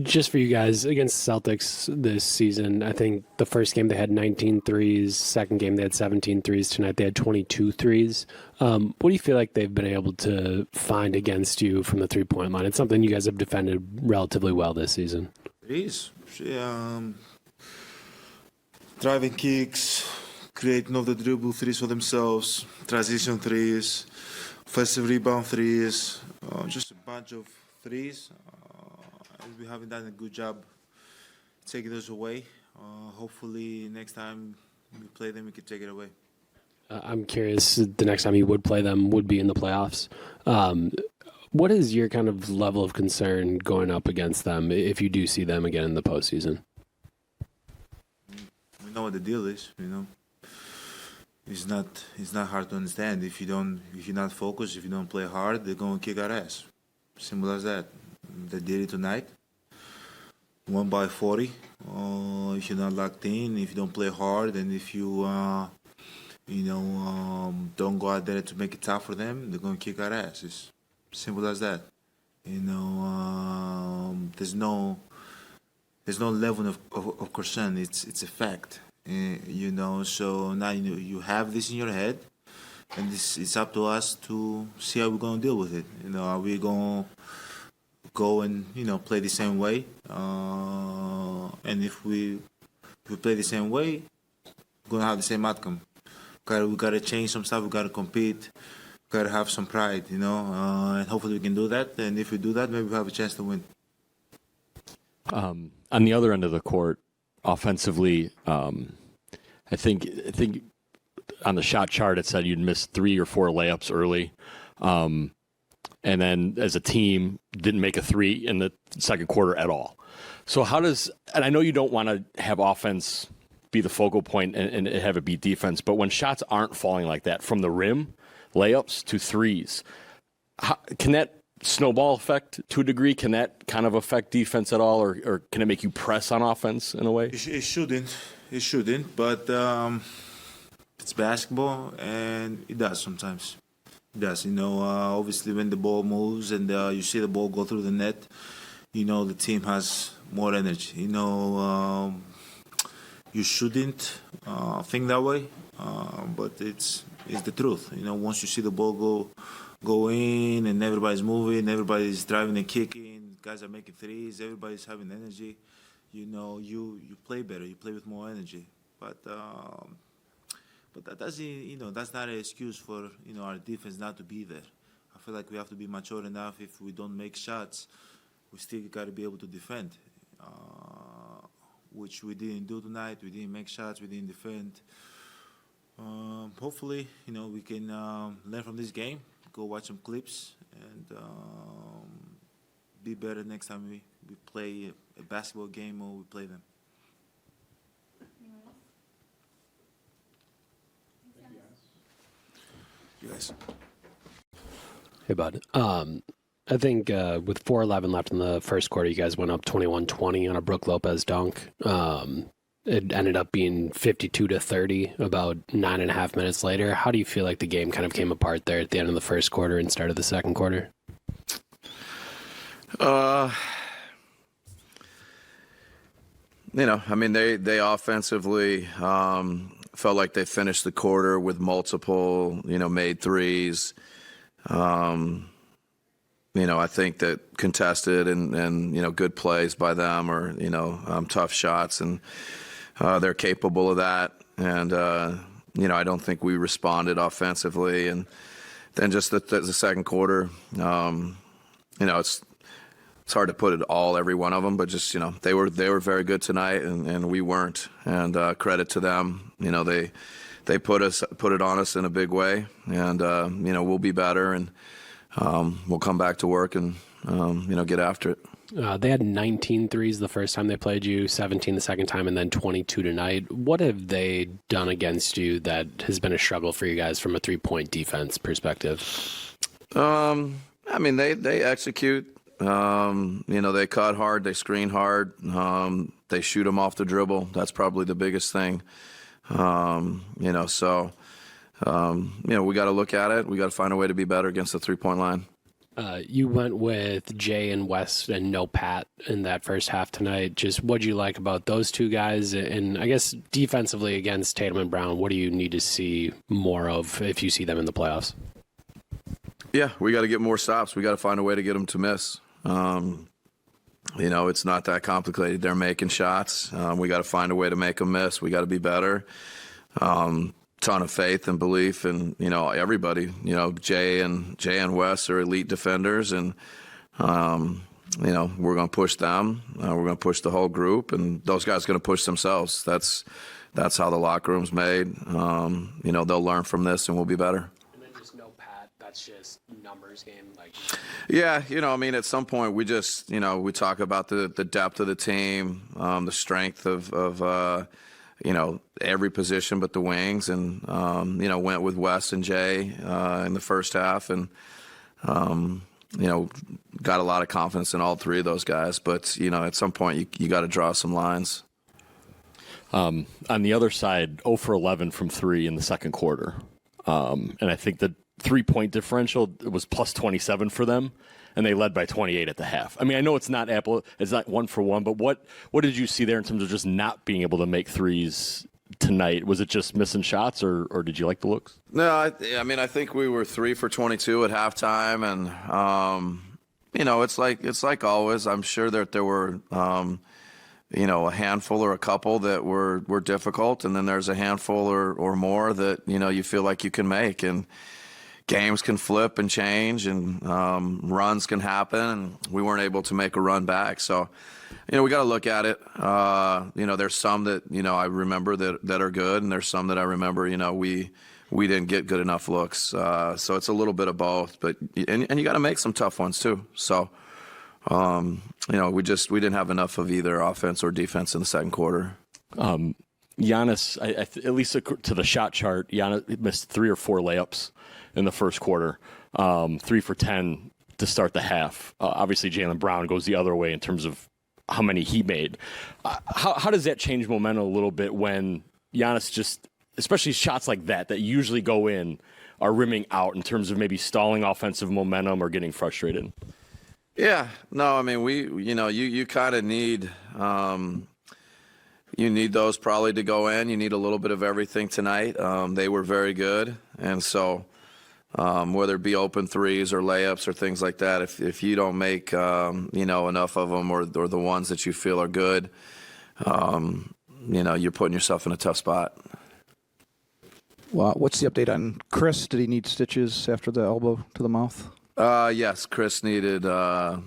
Just for you guys, against the Celtics this season, I think the first game they had 19 threes, second game they had 17 threes, tonight they had 22 threes. What do you feel like they've been able to find against you from the three-point line? It's something you guys have defended relatively well this season. It is. Driving kicks, creating off the dribble threes for themselves, transition threes, offensive rebound threes, just a bunch of threes. We haven't done a good job taking those away. Hopefully next time we play them, we can take it away. I'm curious, the next time you would play them would be in the playoffs. What is your kind of level of concern going up against them if you do see them again in the postseason? We know what the deal is, you know. It's not hard to understand. If you're not focused, if you don't play hard, they're gonna kick our ass. Simple as that. They did it tonight. Won by 40. If you're not locked in, if you don't play hard, and if you don't go out there to make it tough for them, they're gonna kick our ass. It's simple as that. There's no level of concern. It's a fact. So now you have this in your head, and it's up to us to see how we're gonna deal with it. Are we gonna go and play the same way? And if we play the same way, we're gonna have the same outcome. We gotta change some stuff. We gotta compete. We gotta have some pride, and hopefully we can do that. And if we do that, maybe we have a chance to win. On the other end of the court, offensively, I think on the shot chart it said you'd missed 3 or 4 layups early, and then as a team didn't make a 3 in the second quarter at all. So and I know you don't want to have offense be the focal point and have it be defense, but when shots aren't falling like that from the rim, layups to threes, can that snowball effect to a degree? Can that kind of affect defense at all, or can it make you press on offense in a way? It shouldn't. It shouldn't, but it's basketball, and it does sometimes. It does. Obviously when the ball moves and you see the ball go through the net, the team has more energy. You shouldn't think that way, but it's the truth. Once you see the ball go in and everybody's moving, everybody's driving and kicking, guys are making threes, everybody's having energy, you play better, you play with more energy. But that doesn't, that's not an excuse for our defense not to be there. I feel like we have to be mature enough. If we don't make shots, we still got to be able to defend, which we didn't do tonight. We didn't make shots, we didn't defend. Hopefully, we can learn from this game, go watch some clips, and be better next time we play a basketball game or we play them. You guys. Hey, bud. I think with 4:11 left in the first quarter, you guys went up 21-20 on a Brook Lopez dunk. It ended up being 52-30 about 9.5 minutes later. How do you feel like the game kind of came apart there at the end of the first quarter and start of the second quarter? They offensively felt like they finished the quarter with multiple, made threes. I think that contested and good plays by them or, tough shots, and they're capable of that. And, I don't think we responded offensively. And then just the second quarter, it's hard to put it every one of them, but just, they were very good tonight and we weren't. And credit to them. They put it on us in a big way, and, we'll be better, and we'll come back to work and, get after it. They had 19 threes the first time they played you, 17 the second time, and then 22 tonight. What have they done against you that has been a struggle for you guys from a three-point defense perspective? They execute. They cut hard, they screen hard, they shoot them off the dribble. That's probably the biggest thing. We got to look at it. We got to find a way to be better against the three-point line. You went with Jay and Wes and no Pat in that first half tonight. Just what do you like about those two guys? And I guess defensively against Tatum and Brown, what do you need to see more of if you see them in the playoffs? Yeah, we got to get more stops. We got to find a way to get them to miss. It's not that complicated. They're making shots. We got to find a way to make them miss. We got to be better. Ton of faith and belief in everybody. Jay and Wes are elite defenders, and we're going to push them. We're going to push the whole group, and those guys are going to push themselves. That's how the locker room's made. They'll learn from this, and we'll be better. And then just no Pat. That's just numbers game. Yeah, at some point we just we talk about the depth of the team, the strength of every position but the wings, and went with Wes and Jay in the first half, and got a lot of confidence in all three of those guys. But at some point you got to draw some lines. On the other side, 0 for 11 from 3 in the second quarter, and I think the 3-point differential was plus 27 for them, and they led by 28 at the half. I mean, I know it's not 1 for 1, but what did you see there in terms of just not being able to make threes tonight? Was it just missing shots, or did you like the looks? No, I think we were 3 for 22 at halftime, and it's like always. I'm sure that there were a handful or a couple that were difficult, and then there's a handful or more that you feel like you can make, and games can flip and change, and runs can happen, and we weren't able to make a run back. So, we got to look at it. There's some that I remember that are good, and there's some that I remember we didn't get good enough looks. So it's a little bit of both, but and you got to make some tough ones too. So we didn't have enough of either offense or defense in the second quarter. Giannis, at least to the shot chart, Giannis missed 3 or 4 layups in the first quarter, 3 for 10 to start the half. Obviously, Jaylen Brown goes the other way in terms of how many he made. How does that change momentum a little bit when Giannis just, especially shots like that usually go in, are rimming out in terms of maybe stalling offensive momentum or getting frustrated? Yeah, no, I mean, you kind of need you need those probably to go in. You need a little bit of everything tonight. They were very good, and so whether it be open threes or layups or things like that, if you don't make enough of them or the ones that you feel are good, you're putting yourself in a tough spot. Well, what's the update on Chris? Did he need stitches after the elbow to the mouth? Yes, Chris needed, I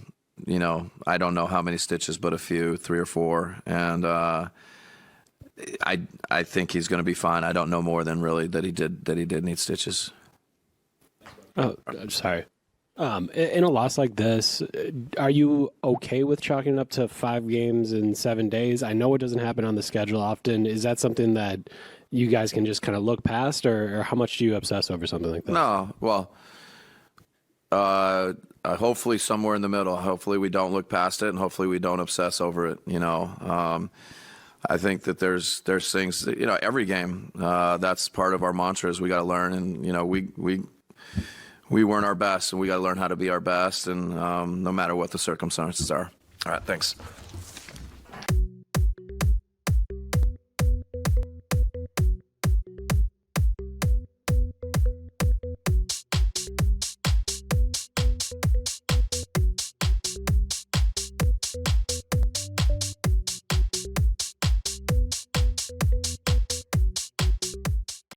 don't know how many stitches, but a few, 3 or 4. And I think he's going to be fine. I don't know more than really that he did need stitches. Oh, I'm sorry. In a loss like this, are you okay with chalking it up to 5 games in 7 days? I know it doesn't happen on the schedule often. Is that something that you guys can just kind of look past, or how much do you obsess over something like that? No, well, hopefully somewhere in the middle. Hopefully we don't look past it, and hopefully we don't obsess over it. I think that there's things that, every game, that's part of our mantra is we got to learn, and we weren't our best, and we got to learn how to be our best, and no matter what the circumstances are. All right, thanks.